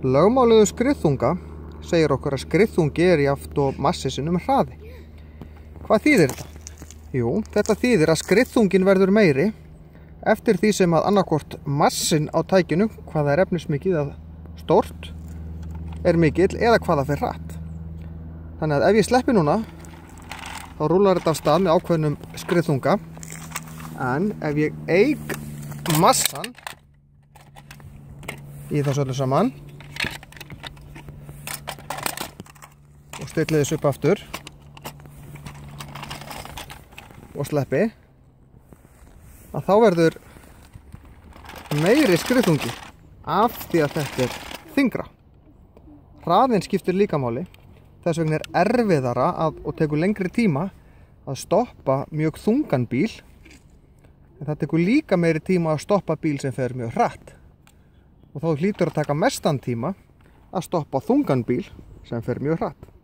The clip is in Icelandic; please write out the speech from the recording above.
Lögmálið skriðþunga segir okkur að skriðþungi er jafnt og massi sinnum hraði. Hvað þýðir þetta? Jú, þetta þýðir að skriðþungin verður meiri eftir því sem að annarkvort massin á tækinu, hvaða er efnismikið að stórt, er mikill eða hvaða fer hratt. Þannig að ef ég sleppi núna, þá rúlar þetta af stað með ákveðnum skriðþunga, en ef ég eik massan í þessu öllu saman og stilli þessu upp aftur og sleppi, að þá verður meiri skriðþungi af því að þetta er þyngra. Hraðinn skiptir líka máli, þess vegna er erfiðara og tekur lengri tíma að stoppa mjög þungan bíl, en það tekur líka meiri tíma að stoppa bíl sem fer mjög hratt. Og þá hlýtur að taka mestan tíma að stoppa þungan bíl sem fer mjög hratt.